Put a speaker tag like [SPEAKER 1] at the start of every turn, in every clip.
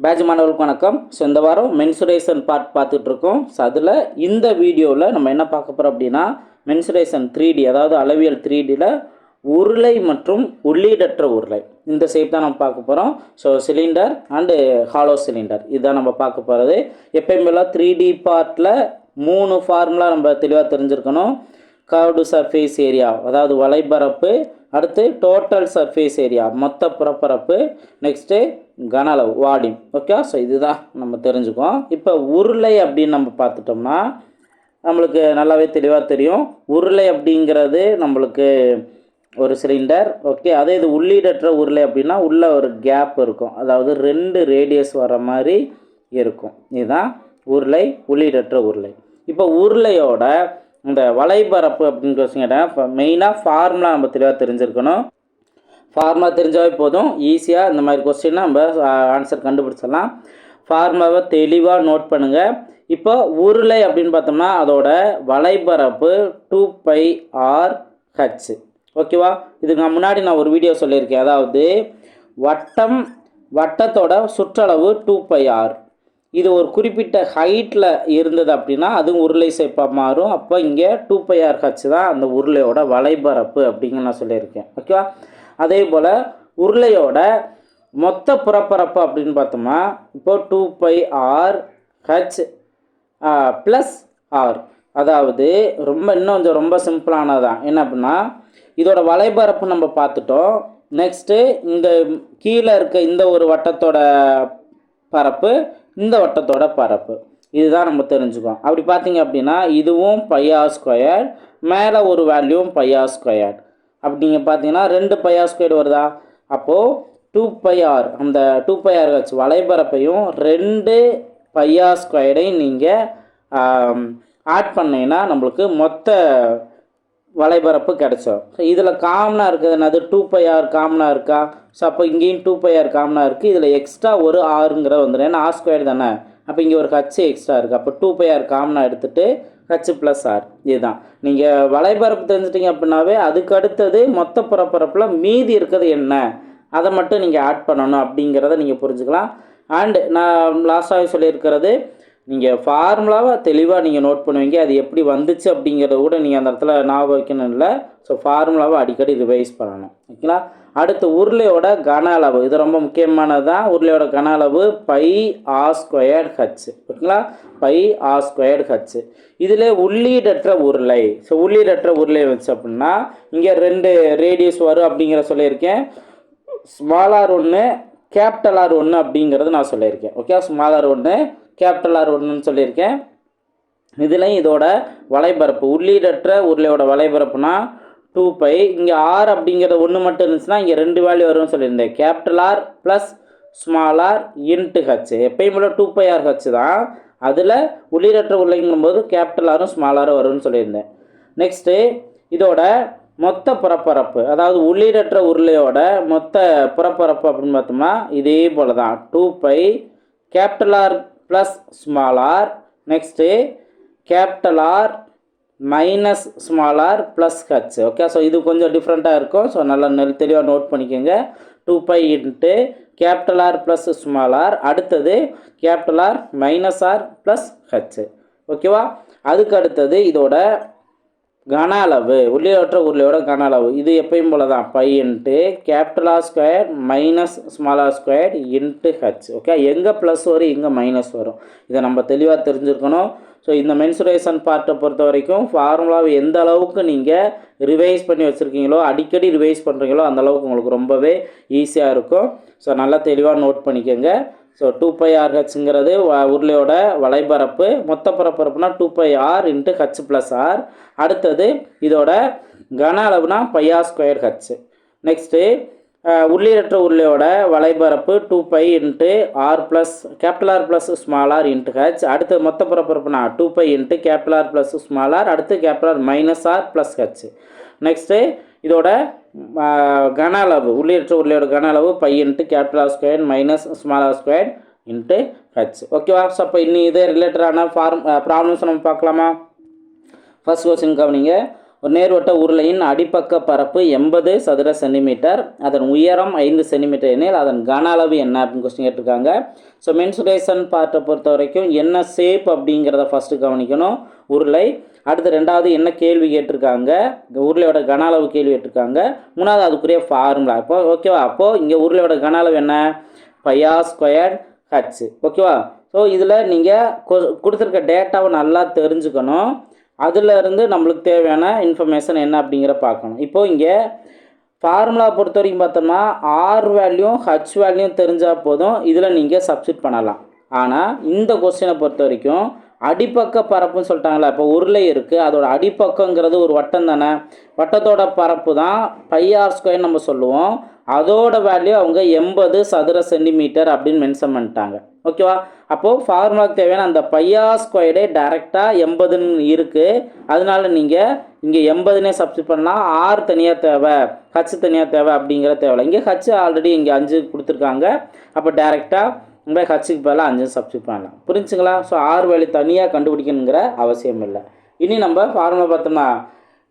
[SPEAKER 1] Batch மாணவர்களுக்கு வணக்கம். So இந்த வாரம் மென்சுரேஷன் பார்ட் பார்த்துட்ருக்கோம். ஸோ அதில் இந்த வீடியோவில் நம்ம என்ன பார்க்க போகிறோம் அப்படின்னா மென்சுரேஷன் 3D, அதாவது அளவியல் 3Dயில் உருளை மற்றும் உள்ளீடற்ற உருளை இந்த ஷேப் தான் நம்ம பார்க்க போகிறோம். So cylinder and hollow cylinder இதுதான் நம்ம பார்க்க போகிறது. எப்பயும் போல 3D பார்ட்டில் 3 ஃபார்முலா நம்ம தெளிவாக தெரிஞ்சிருக்கணும். கர்வ்டு சர்ஃபேஸ் ஏரியா, அதாவது வலைபரப்பு, அடுத்து டோட்டல் சர்ஃபேஸ் ஏரியா மொத்த புறப்பரப்பு, நெக்ஸ்ட்டு கன அளவு வால்யூம். ஓகே, ஸோ இதுதான் நம்ம தெரிஞ்சுக்குவோம். இப்போ உருளை அப்படின்னு நம்ம பார்த்துட்டோம்னா நம்மளுக்கு நல்லாவே தெளிவாக தெரியும். உருளை அப்படிங்கிறது நம்மளுக்கு ஒரு சிலிண்டர். ஓகே, அதே இது உள்ளீடற்ற உருளை அப்படின்னா உள்ள ஒரு கேப் இருக்கும், அதாவது 2 ரேடியஸ் வர மாதிரி இருக்கும். இதுதான் உருளை, உள்ளீடற்ற உருளை. இப்போ உருளையோட இந்த வலைபரப்பு அப்படின்னு வச்சுக்கிட்டேன். இப்போ மெயினாக ஃபார்முலா நம்ம தெளிவாக தெரிஞ்சிருக்கணும். ஃபார்முலா தெரிஞ்சாவே போதும், ஈஸியாக இந்த மாதிரி கொஸ்டின் நம்ம ஆன்சர் கண்டுபிடிச்சிடலாம். ஃபார்முலாவை தெளிவாக நோட் பண்ணுங்கள். இப்போ உருளை அப்படின்னு பார்த்தோம்னா அதோட வலைபரப்பு 2πr/h. ஓகேவா, இதுக்கு நான் முன்னாடி நான் ஒரு வீடியோ சொல்லியிருக்கேன். அதாவது வட்டத்தோட சுற்றளவு 2πr. இது ஒரு குறிப்பிட்ட ஹைட்டில் இருந்தது அப்படின்னா அதுவும் உருளை ஷேப்பாக மாறும். அப்போ இங்கே 2πr/h தான் அந்த உருளையோட வலைபரப்பு அப்படிங்க நான் சொல்லியிருக்கேன். ஓகேவா, அதே போல் உருளையோட மொத்த புறப்பரப்பு அப்படின்னு பார்த்தோம்னா இப்போ 2πr/h + r. அதாவது இன்னும் கொஞ்சம் ரொம்ப சிம்பிளானதான். என்ன அப்படின்னா இதோட வலைபரப்பு நம்ம பார்த்துட்டோம். நெக்ஸ்ட்டு இந்த கீழே இருக்க இந்த ஒரு வட்டத்தோட பரப்பு, இந்த வட்டத்தோட பரப்பு, இதுதான் நம்ம தெரிஞ்சுக்கோம். அப்படி பார்த்தீங்க அப்படின்னா இதுவும் πr², மேலே ஒரு வேல்யூவும் πr². அப்படி நீங்கள் பார்த்தீங்கன்னா 2 πr² வருதா. அப்போது 2πr, அந்த 2πr/h வலைபரப்பையும் 2 πr² நீங்கள் ஆட் பண்ணிங்கன்னா நம்மளுக்கு மொத்த வலைபரப்பு கிடைச்சோம். ஸோ இதில் காமனாக இருக்குது என்னது, 2πr காமனாக இருக்கா. ஸோ அப்போ இங்கேயும் 2πr காமனாக இருக்குது. இதில் எக்ஸ்ட்ரா ஒரு ஆறுங்கிற வந்துடும், ஏன்னா r² தானே. அப்போ இங்கே ஒரு h எக்ஸ்ட்ரா இருக்குது. அப்போ 2πr காமனாக எடுத்துகிட்டு h + r. இதுதான் நீங்கள் வலைபரப்பு தெரிஞ்சிட்டிங்க அப்படின்னாவே அதுக்கு அடுத்தது மொத்த புறப்பரப்பில் மீதி இருக்கிறது என்ன அதை மட்டும் நீங்கள் ஆட் பண்ணணும் அப்படிங்கிறத நீங்கள் புரிஞ்சுக்கலாம். அண்ட் நான் லாஸ்ட்டாக சொல்லியிருக்கிறது, நீங்கள் ஃபார்முலாவை தெளிவாக நீங்கள் நோட் பண்ணுவீங்க. அது எப்படி வந்துச்சு அப்படிங்கிறத கூட நீங்கள் அந்த இடத்துல ஞாபகம் வைக்கணும் இல்லை. ஸோ ஃபார்முலாவை அடிக்கடி ரிவைஸ் பண்ணணும். ஓகேங்களா. அடுத்து உருளையோட கன அளவு, இது ரொம்ப முக்கியமானது தான். உருளையோட கன அளவு πr²h. ஓகேங்களா, πr²h. இதில் உள்ளீடற்ற உருளை. ஸோ உள்ளீடற்ற உருளை வச்சு அப்படின்னா இங்கே 2 ரேடியஸ் வரும் அப்படிங்கிற சொல்லியிருக்கேன். r1 R1 அப்படிங்கிறது நான் சொல்லியிருக்கேன். ஓகே, r1 R1 சொல்லியிருக்கேன். இதுலையும் இதோட வலைபரப்பு, உள்ளீடற்ற உருளையோட வலைபரப்புனா 2π. இங்கே r அப்படிங்கிறது 1 மட்டும் இருந்துச்சுன்னா இங்கே 2 வேல்யூ வரும்னு சொல்லியிருந்தேன். R + r × h. எப்பயும் போல 2πr/h தான். அதில் உள்ளீடற்ற உருளைங்கும்போது R r வரும்னு சொல்லியிருந்தேன். நெக்ஸ்ட்டு இதோட மொத்த புறப்பரப்பு, அதாவது உள்ளீடற்ற உருளையோட மொத்த புறப்பரப்பு அப்படின்னு பார்த்தோம்னா இதே போல தான் 2π R + r, next R -r + h. Okay, so இது கொஞ்சம் டிஃப்ரெண்ட்டாக இருக்கும். ஸோ நல்லா தெளிவாக நோட் பண்ணிக்கோங்க. 2π × R + r, அடுத்தது R -r + h. ஓகேவா, அதுக்கு அடுத்தது இதோட கன அளவு, உள்ளீடற்ற உருளையோட கன அளவு. இது எப்பயும் போல தான் π × R² - r² h. ஓகே, எங்கே ப்ளஸ் வரும் எங்கே மைனஸ் வரும் இதை நம்ம தெளிவாக தெரிஞ்சுருக்கணும். ஸோ இந்த மென்சுரேஷன் பார்ட்டை பொறுத்த வரைக்கும் ஃபார்முலாவை எந்த அளவுக்கு நீங்கள் ரிவைஸ் பண்ணி வச்சுருக்கீங்களோ, அடிக்கடி ரிவைஸ் பண்ணுறீங்களோ அந்த அளவுக்கு உங்களுக்கு ரொம்பவே ஈஸியாக இருக்கும். ஸோ நல்லா தெளிவாக நோட் பண்ணிக்கோங்க. ஸோ 2πr/hங்கிறது உருளையோட வலைபரப்பு, மொத்த புறப்பரப்புனா 2πr × h + r. அடுத்தது இதோட கன அளவுனா πr²h. நெக்ஸ்ட்டு உள்ளீடற்ற உருளையோட வலைபரப்பு 2π R + r × h. அடுத்து மொத்த புறப்பரப்புனா 2π R + r, அடுத்து R - r + h. நெக்ஸ்ட்டு இதோட கன அளவு, உள்ளீடற்ற உருளையோட கன அளவு π × R² - r² h. ஓகேவா, ஸோ அப்போ இன்னும் இதே ரிலேட்டடான ப்ராப்ளம்ஸ் நம்ம பார்க்கலாமா. ஃபர்ஸ்ட் கொஸ்டின் கவனிங்க. ஒரு நேர்வட்ட உருளையின் அடிப்பக்க பரப்பு 80 சதுர சென்டிமீட்டர், அதன் உயரம் 5 சென்டிமீட்டர் எனில் அதன் கன அளவு என்ன அப்படின்னு கொஸ்டின் கேட்டிருக்காங்க. ஸோ மென்சுரேஷன் பார்ட்டை பொறுத்த வரைக்கும் என்ன ஷேப் அப்படிங்கிறத ஃபஸ்ட்டு கவனிக்கணும், உருளை. அடுத்து ரெண்டாவது என்ன கேள்வி கேட்டிருக்காங்க, உருளையோட கன அளவு கேள்வி கேட்டிருக்காங்க. மூணாவது அதுக்குரிய ஃபார்முலா. இப்போ ஓகேவா, அப்போது இங்கே உருளையோட கன அளவு என்ன, πr² h. ஓகேவா. ஸோ இதில் நீங்கள் கொடுத்துருக்க டேட்டாவை நல்லா தெரிஞ்சுக்கணும். அதிலிருந்து நம்மளுக்கு தேவையான இன்ஃபர்மேஷன் என்ன அப்படிங்கிற பார்க்கணும். இப்போது இங்கே ஃபார்முலா பொறுத்த வரைக்கும் பார்த்தோம்னா ஆர் வேல்யூ ஹச் வேல்யூ தெரிஞ்சால் போதும், இதில் நீங்கள் சப்ஸ்டிட் பண்ணலாம். ஆனால் இந்த கொஸ்டினை பொறுத்த வரைக்கும் அடிப்பக்க பரப்புன்னு சொல்லிட்டாங்களா. இப்போ உருளை இருக்குது, அதோட அடிப்பக்கங்கிறது ஒரு வட்டம் தானே, வட்டத்தோட பரப்பு தான் πr² நம்ம சொல்லுவோம். அதோட வேல்யூ அவங்க 80 சதுர சென்டிமீட்டர் அப்படின்னு மென்ஷன் பண்ணிட்டாங்க. ஓகேவா. அப்போது ஃபார்முலாவுக்கு தேவையான அந்த πr² டைரெக்டாக 80ன்னு இருக்குது. அதனால நீங்கள் இங்கே 80னே சப்ஸ்டிட் பண்ணால் ஆர் தனியாக தேவை, ஹச் தனியாக தேவை அப்படிங்கிற தேவை. இங்கே ஹச் ஆல்ரெடி இங்கே 5 கொடுத்துருக்காங்க. அப்போ டேரெக்டாக நம்ம ஹச்சுக்கு பதிலாக 5 சப்ஸ்டிட் பண்ணலாம். புரிஞ்சுங்களா. ஸோ ஆர் வேல்யூ தனியாக கண்டுபிடிக்கணுங்கிற அவசியம் இல்லை. இனி நம்ம ஃபார்முலா பார்த்தோம்னா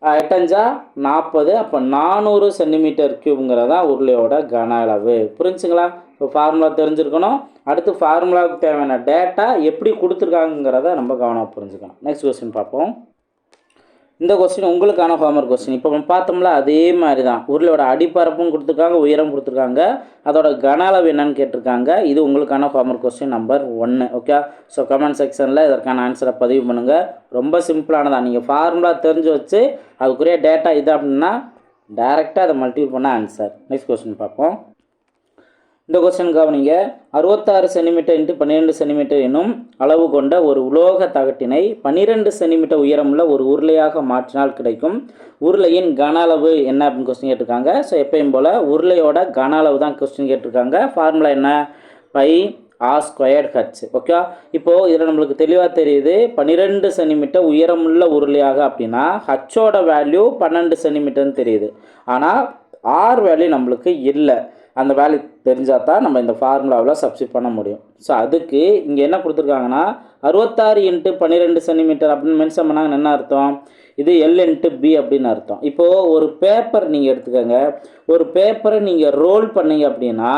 [SPEAKER 1] 8×5 40, அப்போ 400 சென்டிமீட்டர் கியூப்ங்கிறதா உருளையோட கன அளவு. புரிஞ்சுங்களா. ஸோ ஃபார்முலா தெரிஞ்சுருக்கணும். அடுத்து ஃபார்முலாவுக்கு தேவையான டேட்டா எப்படி கொடுத்துருக்காங்கிறத நம்ம கவனம் புரிஞ்சுக்கணும். நெக்ஸ்ட் கொஸ்டின் பார்ப்போம். இந்த கொஸ்டின் உங்களுக்கான ஹோம்ஒர்க் கொஸ்டின். இப்போ பார்த்தோம்ல அதே மாதிரி தான், உருளையோட அடிப்பரப்பும் கொடுத்துருக்காங்க, உயரம் கொடுத்துருக்காங்க, அதோட கன அளவு என்னன்னு கேட்டிருக்காங்க. இது உங்களுக்கான homework question number 1. Okay. So comment செக்ஷனில் இதற்கான ஆன்சரை பதிவு பண்ணுங்கள். ரொம்ப சிம்பிளானதான். நீங்கள் ஃபார்முலா தெரிஞ்சு வச்சு அதுக்குரிய டேட்டா இது அப்படின்னா டைரெக்டாக அதை மல்டிபிள் பண்ண ஆன்சர். நெக்ஸ்ட் கொஸ்டின் பார்ப்போம். இந்த கொஸ்டின் கவனிங்க. 66 சென்டிமீட்டர் × 12 சென்டிமீட்டர் எனும் அளவு கொண்ட ஒரு உலோக தகட்டினை 12 சென்டிமீட்டர் உயரமுள்ள ஒரு உருளையாக மாற்றினால் கிடைக்கும் உருளையின் கன அளவு என்ன அப்படின்னு கொஸ்டின் கேட்டிருக்காங்க. ஸோ எப்பயும் போல் உருளையோட கன அளவு தான் கொஸ்டின் கேட்டிருக்காங்க. ஃபார்முலா என்ன, πr² h. ஓகே. இப்போது இதில் நம்மளுக்கு தெளிவாக தெரியுது, 12 சென்டிமீட்டர் உயரமுள்ள உருளையாக அப்படின்னா ஹச்சோட வேல்யூ 12 சென்டிமீட்டர்னு தெரியுது. ஆனால் ஆர் வேல்யூ நம்மளுக்கு இல்லை. அந்த வேல்யூ தெரிஞ்சால் தான் நம்ம இந்த ஃபார்முலாவில் சப்ஸ்டிட் பண்ண முடியும். ஸோ அதுக்கு இங்கே என்ன கொடுத்துருக்காங்கன்னா 66 × 12 சென்டிமீட்டர் அப்படின்னு மென்ஷன் பண்ணாங்கன்னு என்ன அர்த்தம், இது L×B அப்படின்னு அர்த்தம். இப்போது ஒரு பேப்பர் நீங்கள் எடுத்துக்கோங்க, ஒரு பேப்பரை நீங்கள் ரோல் பண்ணீங்க அப்படின்னா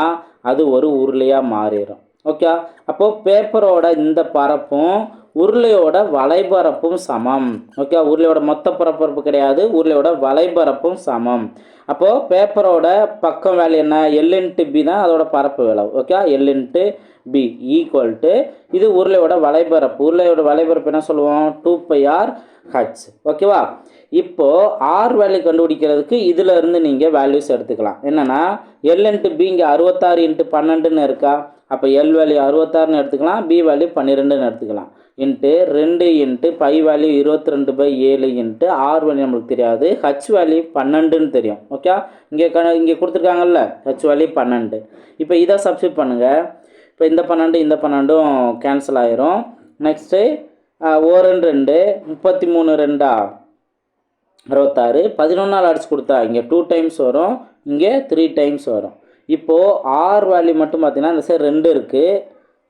[SPEAKER 1] அது ஒரு உருளையாக மாறிடும். ஓகே. அப்போது பேப்பரோட இந்த பரப்பும் உருளையோட வலைபரப்பும் சமம். ஓகே. உருளையோட மொத்த பரப்பரப்பு கிடையாது, உருளையோட வலைபரப்பும் சமம். அப்போது பேப்பரோட பக்கம் வேல்யூ என்ன, L×B தான் அதோட பரப்பு வேலை. ஓகே. L×B ஈக்குவல் இது உருளையோட வலைபரப்பு. உருளையோட வலைபரப்பு என்ன சொல்லுவோம், 2πr/h. ஓகேவா. இப்போது ஆர் வேல்யூ கண்டுபிடிக்கிறதுக்கு இதில் இருந்து நீங்கள் வேல்யூஸ் எடுத்துக்கலாம். என்னென்னா L×B இங்கே 66 × 12ன்னு இருக்கா, அப்போ L வேல்யூ 66ன்னு எடுத்துக்கலாம், B வேல்யூ 12ன்னு எடுத்துக்கலாம். இன்ட்டு 2 π வேல்யூ 22/7 ஆர் வேல்யூ நம்மளுக்கு தெரியாது, ஹச் வேல்யூ 12ன்னு தெரியும். ஓகே. இங்கே கொடுத்துருக்காங்கல்ல ஹச் வேல்யூ 12. இப்போ இதை சப்ஸ்டிட் பண்ணுங்கள். இப்போ இந்த 12 இந்த 12ம் கேன்சல் ஆயிரும். நெக்ஸ்ட்டு 1 2 33 2 66, 11 அடிச்சு கொடுத்தா இங்கே 2 டைம்ஸ் வரும், இங்கே 3 டைம்ஸ் வரும். இப்போது ஆர் வேல்யூ மட்டும் பார்த்தீங்கன்னா இந்த சைடு 2 இருக்குது,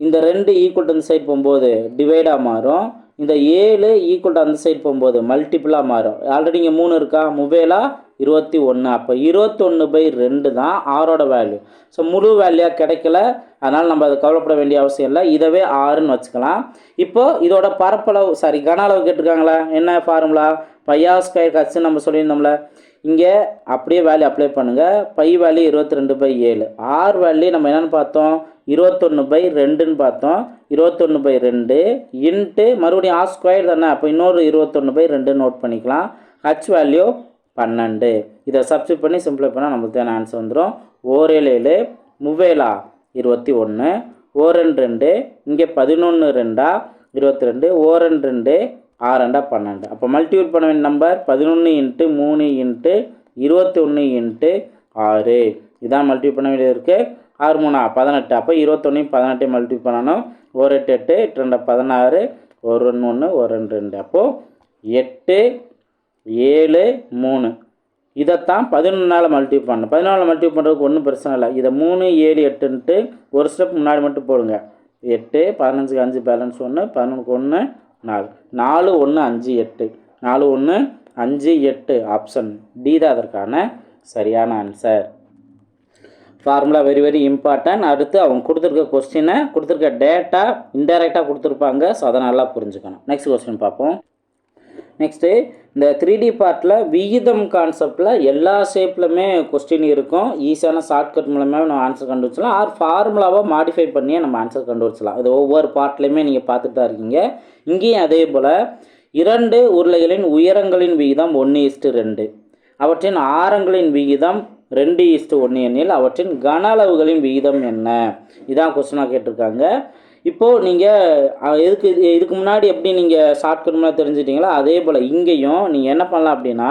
[SPEAKER 1] இந்த 2 ஈக்குவல் டு அந்த சைடு போகும்போது டிவைடாக மாறும், இந்த 7 ஈக்குவல் டு அந்த சைடு போகும்போது மல்டிப்புளாக மாறும். ஆல்ரெடி இங்கே 3 இருக்கா, முவேலா 21. அப்போ 21/2 தான் ஆரோட வேல்யூ. ஸோ முழு வேல்யூயாக கிடைக்கல, அதனால் நம்ம அதை கவலைப்பட வேண்டிய அவசியம் இல்லை, இதவே 6ன்னு வச்சுக்கலாம். இப்போது இதோட பரப்பளவு கன அளவு கேட்டிருக்காங்களா, என்ன ஃபார்முலா, πr² h நம்ம சொல்லியிருந்தோம்ல. இங்கே அப்படியே வேல்யூ அப்ளை பண்ணுங்கள். π வேல்யூ 22/7, ஆர் வேல்யூ நம்ம என்னென்னு பார்த்தோம் 21/2ன்னு பார்த்தோம். 21/2 இன்ட்டு மறுபடியும் r² தானே, அப்போ இன்னொரு 21/2 நோட் பண்ணிக்கலாம். H value 12. இதை சப்ஸ்டிட் பண்ணி சிம்பிளை பண்ணால் நம்மளுக்கு தேவையான ஆன்சர் வந்துடும். 7 7 முவேலா 21, 1 2 இங்கே 11 2 22, 1 2 6 12. அப்போ மல்டிபிள் பண்ண வேண்டிய நம்பர் 11 × 3 × 21 × 6. இதான் மல்டிபிள் பண்ண வேண்டியது இருக்குது. 6 3 18. அப்போ 21 18 மல்டிபிள் பண்ணணும். 1 8 8 2 16, 1 1 1 2. அப்போது 8 7 3. இதைத்தான் 11 மல்டிபிள் பண்ணணும். 11 மல்டிபிள் பண்ணுறதுக்கு ஒன்றும் பிரச்சனை இல்லை. இதை 3 7 8ன்ட்டு ஒரு ஸ்டெப் முன்னாடி மட்டும் போடுங்க. 8 15 5 பேலன்ஸ் 1, 11 1 4 4 1 5 8, 4 1 5 8 ஆப்ஷன் டி தான் அதற்கான சரியான answer. Formula very very important. அடுத்து அவங்க கொடுத்துருக்க கொஸ்டினை கொடுத்துருக்க டேட்டா இன்டைரக்டாக கொடுத்துருப்பாங்க. ஸோ அதை நல்லா புரிஞ்சுக்கணும். நெக்ஸ்ட் கொஸ்டின் பார்ப்போம். நெக்ஸ்ட்டு இந்த 3D பார்ட்டில் விகிதம் கான்செப்டில் எல்லா ஷேப்லையுமே கொஸ்டின் இருக்கும். ஈஸியான ஷார்ட்கட் மூலமாக நம்ம ஆன்சர் கண்டுபிடிச்சலாம். ஆர் ஃபார்முலாவை மாடிஃபை பண்ணியே நம்ம ஆன்சர் கண்டுபிடிச்சலாம். இது ஒவ்வொரு பார்ட்லேயுமே நீங்கள் பார்த்துட்டு தான் இருக்கீங்க. இங்கேயும் அதே போல் 2 உருளைகளின் உயரங்களின் விகிதம் 1:2, அவற்றின் ஆரங்களின் விகிதம் 2:1 எனில் அவற்றின் கன அளவுகளின் விகிதம் என்ன? இதான் கொஸ்டினாக கேட்டிருக்காங்க. இப்போது நீங்கள் இதுக்கு முன்னாடி எப்படி நீங்கள் ஷார்ட்கட் மூலம் தெரிஞ்சுட்டிங்களோ அதே போல் இங்கேயும் நீங்கள் என்ன பண்ணலாம் அப்படின்னா,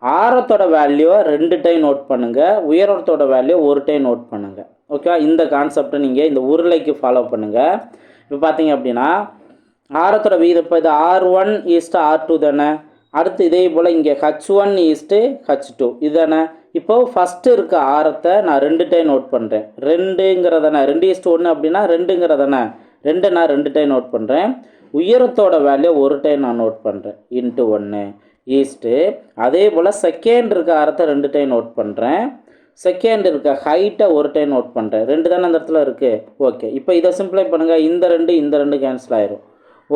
[SPEAKER 1] ஆரத்தோட வேல்யூவை 2 டைம் நோட் பண்ணுங்கள், உயரத்தோட வேல்யூ 1 டைம் நோட் பண்ணுங்கள். ஓகேவா? இந்த கான்செப்டை நீங்கள் இந்த உருளைக்கு ஃபாலோ பண்ணுங்கள். இப்போ பார்த்தீங்க அப்படின்னா ஆரத்தோட விகிதம் இப்போ இது R1:R2 தானே. அடுத்து இதே போல் இங்கே H1:H2 இது தானே. இப்போது ஃபஸ்ட்டு இருக்க ஆரத்தை நான் 2 டைம் நோட் பண்ணுறேன். 2ங்கிறதானே 2:1 அப்படின்னா 2ங்கிறதானே 2 நான் 2 டைம் நோட் பண்ணுறேன். உயரத்தோட வேல்யூ 1 டைம் நான் நோட் பண்ணுறேன். இன்ட்டு 1 ஈஸ்ட்டு. அதே போல் செகண்ட் இருக்க ஆரத்தை 2 டைம் நோட் பண்ணுறேன். செகண்ட் இருக்க ஹைட்டை 1 டைம் நோட் பண்ணுறேன். 2 தானே அந்த இடத்துல இருக்குது. ஓகே, இப்போ இதை சிம்பிளை பண்ணுங்கள். இந்த 2 கேன்சல் ஆயிரும்.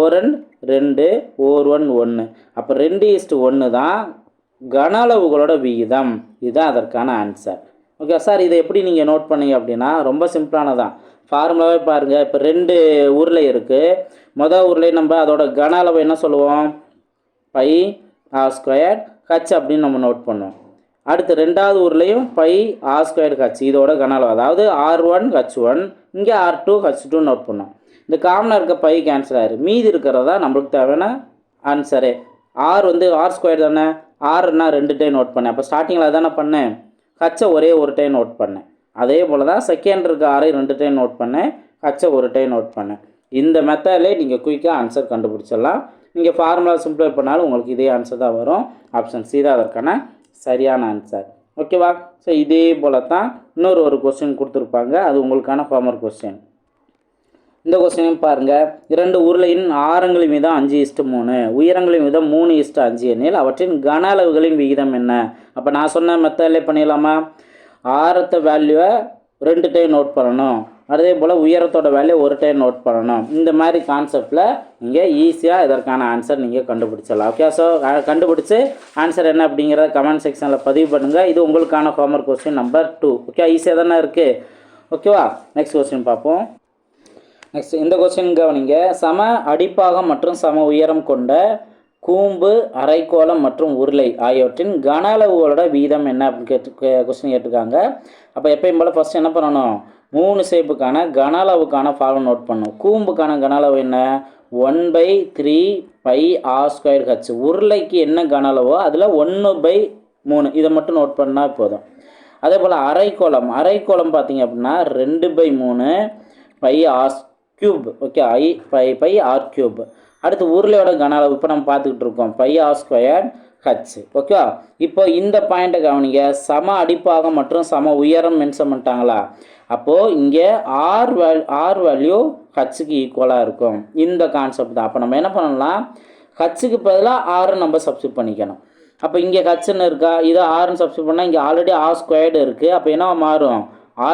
[SPEAKER 1] 1 2 1 1. அப்போ 2:1 தான் கன அளவுகளோட விகிதம். இதுதான் அதற்கான ஆன்சர். ஓகே சார், இதை எப்படி நீங்கள் நோட் பண்ணீங்க அப்படின்னா ரொம்ப சிம்பிளானதான். ஃபார்முலாவே பாருங்கள். இப்போ 2 உருளை இருக்குது. மொதல் உருளை நம்ம அதோட கன அளவு என்ன சொல்லுவோம்? πr² h அப்படின்னு நம்ம நோட் பண்ணுவோம். அடுத்து 2வது உருளையும் πr² h இதோட கன அளவு, அதாவது R1H1 இங்கே R2H2 நோட் பண்ணோம். இந்த காமனாக இருக்க பை கேன்சல் ஆயிரும். மீதி இருக்கிறதா நம்மளுக்கு தேவையான ஆன்சரே. R R² தானே. ஆர்னா 2 டைம் நோட் பண்ணேன். அப்போ ஸ்டார்டிங்கில் அதானே பண்ணேன். ஹச்சை ஒரே 1 டைம் நோட் பண்ணேன். அதே போல் தான் செகண்ட் இருக்க ஆரை 2 டைம் நோட் பண்ணேன். ஹச்சை 1 டைம் நோட் பண்ணேன். இந்த மெத்தட்லேயே நீங்கள் குயிக்காக ஆன்சர் கண்டுபிடிச்சிடலாம். நீங்கள் ஃபார்முலா சிம்பிளை பண்ணாலும் உங்களுக்கு இதே ஆன்சர் தான் வரும். ஆப்ஷன் சி தான் அதற்கான சரியான ஆன்சர். ஓகேவா? ஸோ இதே போல் தான் இன்னொரு கொஸ்டின் கொடுத்துருப்பாங்க. அது உங்களுக்கான ஹோம்வொர்க் கொஸ்டின். இந்த கொஸ்டினையும் பாருங்கள். 2 உருளையின் ஆரங்களின் வீதம் 5:3, உயரங்களின் வீதம் 3:5 எனில் அவற்றின் கன அளவுகளின் விகிதம் என்ன? அப்போ நான் சொன்ன மெத்தட்லேயே பண்ணிடலாமா? ஆரத்தை வேல்யூவை 2 டைம் நோட் பண்ணணும். அதே போல் உயரத்தோட வேல்யூ 1 டைம் நோட் பண்ணணும். இந்த மாதிரி கான்செப்டில் நீங்கள் ஈஸியாக இதற்கான ஆன்சர் நீங்கள் கண்டுபிடிச்சிடலாம். ஓகே, ஸோ கண்டுபிடிச்சி ஆன்சர் என்ன அப்படிங்கிறத கமெண்ட் செக்ஷனில் பதிவு பண்ணுங்கள். இது உங்களுக்கான ஹோம்வொர்க் கொஸ்டின் நம்பர் 2. ஓகே, ஈஸியாக தானே இருக்குது. ஓகேவா? நெக்ஸ்ட் கொஸ்டின் பார்ப்போம். நெக்ஸ்ட் இந்த கொஸ்டின் கவனிங்க. சம அடிப்பாகம் மற்றும் சம உயரம் கொண்ட கூம்பு, அரைக்கோளம் மற்றும் உருளை ஆகியவற்றின் கன அளவுகளோட வீதம் என்ன அப்படின்னு கொஸ்டின் கேட்டிருக்காங்க. அப்போ எப்பயும் போல் ஃபஸ்ட் என்ன பண்ணணும்? 3 ஷேப்புக்கான கன அளவுக்கான ஃபார்முலா நோட் பண்ணணும். கூம்புக்கான கன அளவு என்ன? 1/3 πr² h. உருளைக்கு என்ன கன அளவோ அதில் 1/3 இதை மட்டும் நோட் பண்ணால் போதும். அதே போல் அரைக்கோளம் பார்த்தீங்க அப்படின்னா 2/3 πr3. Okay, πr3. அடுத்து உருளையோட கன அளவு இப்போ நம்ம பார்த்துக்கிட்டு இருக்கோம் πr² h. ஓகே, இப்போ இந்த பாயிண்ட்டை கவனிங்க. சம அடிப்பாகம் மற்றும் சம உயரம் மென்ஷன் பண்ணிட்டாங்களா? அப்போது இங்கே ஆர் வேல்யூ ஹச்சுக்கு ஈக்குவலாக இருக்கும். இந்த கான்செப்ட் தான். அப்போ நம்ம என்ன பண்ணலாம்? ஹச்சுக்கு பதிலாக ஆறு நம்ம சப்ஸ்டியூட் பண்ணிக்கணும். அப்போ இங்கே ஹச்சுன்னு இருக்கா, இதை ஆறுன்னு சப்ஸ்டியூட் பண்ணால் இங்கே ஆல்ரெடி R² இருக்குது. அப்போ என்ன மாறும்?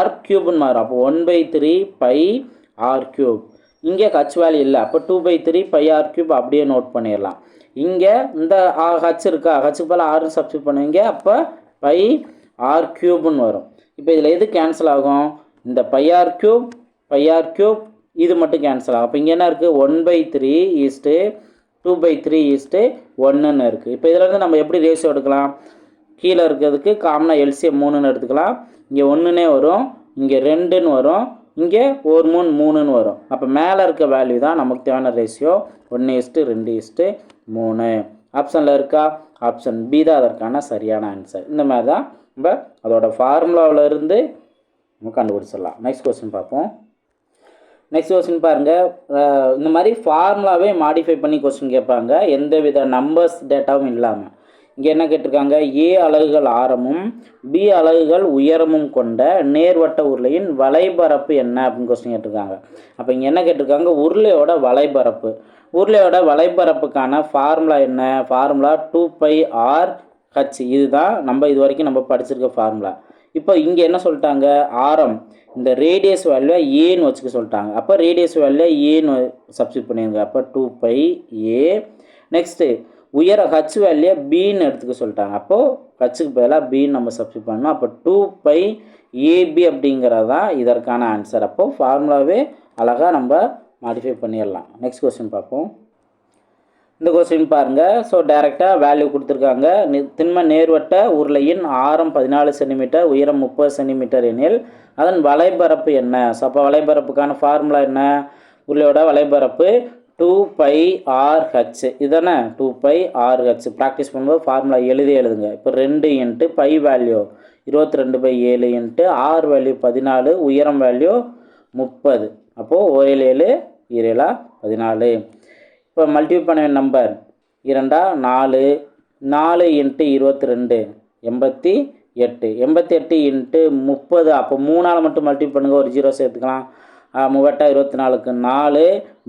[SPEAKER 1] R³ மாறும். அப்போ 1/3 πr3. இங்கே ஹச் வேல்யூ இல்லை. அப்போ 2/3 πr3 அப்படியே நோட் பண்ணிடலாம். இங்கே இந்த ஹச் இருக்கா, ஹச்சுக்கு பதிலாக ஆறுன்னு சப்ஸ்டியூட் பண்ணுவீங்க. அப்போ πr³ வரும். இப்போ இதில் எது கேன்சல் ஆகும்? இந்த πr³ இது மட்டும் கேன்சல் ஆகும். அப்போ இங்கே என்ன இருக்குது? 1/3 2/3 1ன்னு இருக்குது. இப்போ இதிலேருந்து நம்ம எப்படி ரேஷியோ எடுக்கலாம்? கீழே இருக்கிறதுக்கு காமனாக LCM 3ன்னு எடுத்துக்கலாம். இங்கே 1ன்னே வரும், இங்கே 2ன்னு வரும், இங்கே 1 3 3ன்னு வரும். அப்போ மேலே இருக்க வேல்யூ தான் நமக்கு தேவையான ரேஷியோ 1:2:3. ஆப்ஷனில் இருக்கா? ஆப்ஷன் பி தான் அதற்கான சரியான ஆன்சர். இந்த மாதிரி தான் நம்ம அதோட ஃபார்முலாவில் இருந்து நம்ம கண்டுபிடிச்சிடலாம். நெக்ஸ்ட் கொஸ்டின் பார்ப்போம். நெக்ஸ்ட் கொஸ்டின் பாருங்கள். இந்த மாதிரி ஃபார்முலாவே மாடிஃபை பண்ணி கொஸ்டின் கேட்பாங்க, எந்த வித நம்பர்ஸ் டேட்டாவும் இல்லாமல். இங்கே என்ன கேட்டிருக்காங்க, ஏ அலகுகள் ஆரமும் பி அலகுகள் உயரமும் கொண்ட நேர்வட்ட உருளையின் வலைபரப்பு என்ன அப்படின்னு கொஸ்டின் கேட்டிருக்காங்க. அப்போ இங்கே என்ன கேட்டிருக்காங்க, உருளையோட வலைபரப்பு. உருளையோட வலைபரப்புக்கான ஃபார்முலா என்ன, ஃபார்முலா 2πr/h. இதுதான் நம்ம இது வரைக்கும் நம்ம படிச்சிருக்க ஃபார்முலா. இப்போ இங்கே என்ன சொல்லிட்டாங்க, ஆரம் இந்த ரேடியஸ் வேல்யூ ஏன்னு வச்சுக்க சொல்லிட்டாங்க. அப்போ ரேடியஸ் வேல்யூ ஏன்னு சப்ஸ்டிட் பண்ணிடுங்க. அப்போ 2πa. நெக்ஸ்ட்டு உயர ஹச் வேல்யூ பின்னு எடுத்துக்க சொல்லிட்டாங்க. அப்போது ஹச்சுக்கு பதிலாக பின்னு நம்ம சப்ஸ்டிட் பண்ணணும். அப்போ 2πab அப்படிங்கிறது தான் இதற்கான ஆன்சர். அப்போது ஃபார்முலாவே அழகாக நம்ம மாடிஃபை பண்ணிடலாம். நெக்ஸ்ட் கொஸ்டின் பார்ப்போம். இந்த கொஸ்டின் பாருங்கள். ஸோ டைரெக்டாக வேல்யூ கொடுத்துருக்காங்க. திண்ம நேர்வட்ட உருளையின் ஆரம் 14 சென்டிமீட்டர், உயரம் 30 சென்டிமீட்டர் எனில் அதன் வலைபரப்பு என்ன? ஸோ அப்போ வலைபரப்புக்கான ஃபார்முலா என்ன, உருளையோட வலைபரப்பு 2πr/h. இதுதானே 2πr/h. ப்ராக்டிஸ் பண்ணும்போது ஃபார்முலா எழுதுங்க. இப்போ 2 into pi value 22/7 into R value 14, உயரம் வேல்யூ 30. அப்போது 7 7 14. இப்போ மல்டிபிள் பண்ண நம்பர் 2 4 4 இன்ட்டு 22 88 88 இன்ட்டு 30. அப்போ 3ஆல் மட்டும் மல்டிபிள் பண்ணுங்கள், ஒரு 0 சேர்த்துக்கலாம். 3 24க்கு 4,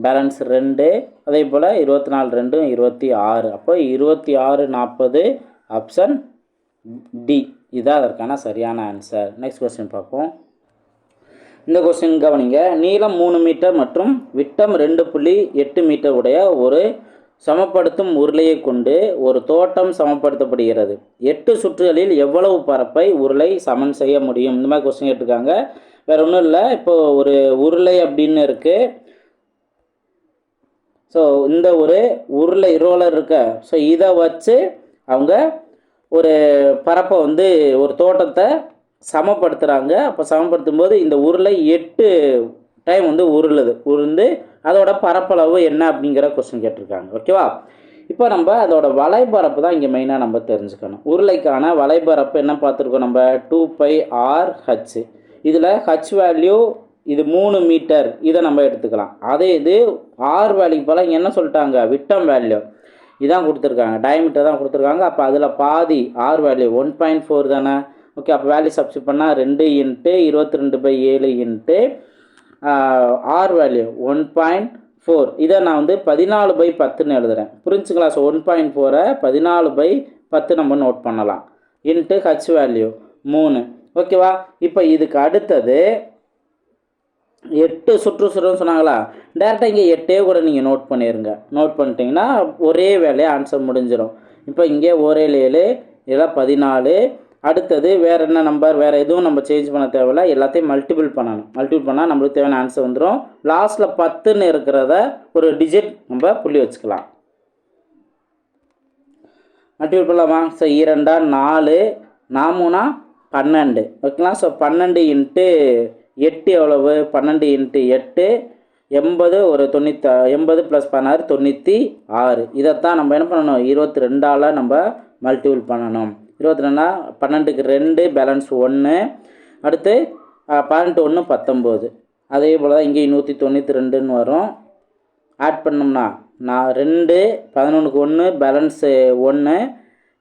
[SPEAKER 1] பேலன்ஸ் 2. அதே போல் 24 2 26. அப்போ 26 40. ஆப்ஷன் டி இதுதான் அதற்கான சரியான ஆன்சர். நெக்ஸ்ட் கொஸ்டின் பார்ப்போம். இந்த கொஸ்டின் கவனிங்க. நீளம் 3 மீட்டர் மற்றும் விட்டம் 2.8 மீட்டர் உடைய ஒரு சமப்படுத்தும் உருளையை கொண்டு ஒரு தோட்டம் சமப்படுத்தப்படுகிறது. 8 சுற்றுகளில் எவ்வளவு பரப்பை உருளை சமன் செய்ய முடியும்? இந்த மாதிரி கொஸ்டின் கேட்டிருக்காங்க. வேறு ஒன்றும் இல்லை. இப்போது ஒரு உருளை அப்படின்னு இருக்குது. ஸோ இந்த ஒரு உருளை ரோலர் இருக்க, ஸோ இதை வச்சு அவங்க ஒரு பரப்பை வந்து ஒரு தோட்டத்தை சமப்படுத்துகிறாங்க. அப்போ சமப்படுத்தும் போது இந்த உருளை 8 டைம் வந்து உருண்டு அதோட பரப்பளவு என்ன அப்படிங்கிற கொஸ்டின் கேட்டிருக்காங்க. ஓகேவா? இப்போ நம்ம அதோட வலைபரப்பு தான் இங்கே மெயினாக நம்ம தெரிஞ்சுக்கணும். உருளைக்கான வலைபரப்பு என்ன பார்த்துருக்கோம் நம்ம, 2πr/h. இதில் ஹச் வேல்யூ இது 3 மீட்டர், இதை நம்ம எடுத்துக்கலாம். அதே இது ஆர் வேல்யூக்கு போல் இங்கே என்ன சொல்லிட்டாங்க, விட்டம் வேல்யூ இதான் கொடுத்துருக்காங்க, டயமீட்டர் தான் கொடுத்துருக்காங்க. அப்போ அதில் பாதி ஆர் வேல்யூ 1.4 தானே. ஓகே, அப்போ வேல்யூ சப்ஸ்டிட் பண்ணால் 2 இன்ட்டு 22/7 இன்ட்டு ஆர் வேல்யூ 1.4. இதை நான் வந்து 14/10ன்னு எழுதுகிறேன். புரிஞ்சுங்களா? ஸோ 1.4 14/10 நம்ம நோட் பண்ணலாம். Into H value 3. ஓகேவா? இப்போ இதுக்கு அடுத்தது 8 சுற்றுன்னு சொன்னாங்களா, டேரெக்டாக இங்கே 8 கூட நீங்கள் நோட் பண்ணிடுங்க. நோட் பண்ணிட்டீங்கன்னா ஒரே வேலையை ஆன்சர் முடிஞ்சிடும். இப்போ இங்கே 1 7 இதெல்லாம் 14. அடுத்தது வேறு என்ன நம்பர், வேறு எதுவும் நம்ம சேஞ்ச் பண்ண தேவையில்ல, எல்லாத்தையும் மல்டிபிள் பண்ணணும். மல்டிபிள் பண்ணால் நம்மளுக்கு தேவையான ஆன்சர் வந்துடும். லாஸ்ட்டில் 10ன்னு இருக்கிறத ஒரு டிஜிட் நம்ம புள்ளி வச்சுக்கலாம். மல்டிபிள் பண்ணலாமா? ஸோ 2 4 4 12. ஓகேங்களா? ஸோ 12 இன்ட்டு 8 எவ்வளவு, 12 இன்ட்டு 8 80, ஒரு 90, 80 + 16 96. இதைத்தான் நம்ம என்ன பண்ணணும், 22ஆல் நம்ம மல்டிபிள் பண்ணணும். 22 12க்கு 2, பேலன்ஸ் 1. அடுத்து 18 1 19. அதே போல் தான் இங்கே 192ன்னு வரும். ஆட் பண்ணோம்னா 2 11க்கு 1, பேலன்ஸு 1.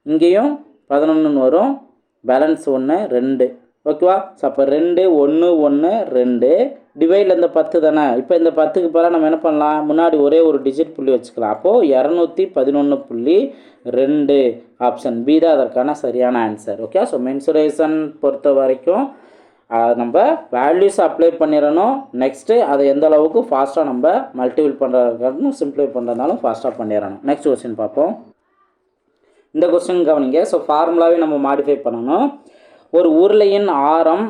[SPEAKER 1] இங்கேயும் 11ன்னு வரும், பேலன்ஸ் 1 2. ஓகேவா? ஸோ அப்போ 2 1 1 2 டிவைடில் இந்த 10 தானே. இப்போ இந்த 10க்கு பதிலாக நம்ம என்ன பண்ணலாம், முன்னாடி ஒரே ஒரு டிஜிட் புள்ளி வச்சுக்கலாம். அப்போது 211.2. ஆப்ஷன் பி தான் அதற்கான சரியான ஆன்சர். ஓகே, ஸோ மென்சுரேஷன் பொறுத்த வரைக்கும் நம்ம வேல்யூஸ் அப்ளை பண்ணிடணும். நெக்ஸ்ட்டு அதை எந்த அளவுக்கு ஃபாஸ்ட்டாக நம்ம மல்டிபிள் பண்ணுறதுக்காகவும் சிம்பிளை பண்ணுறதுனாலும் ஃபாஸ்ட்டாக பண்ணிடணும். நெக்ஸ்ட் கொஸ்டின் பார்ப்போம். இந்த கொஸ்டின் கவனிங்க. ஸோ ஃபார்முலாவே நம்ம மாடிஃபை பண்ணணும். ஒரு உருளையின் ஆரம்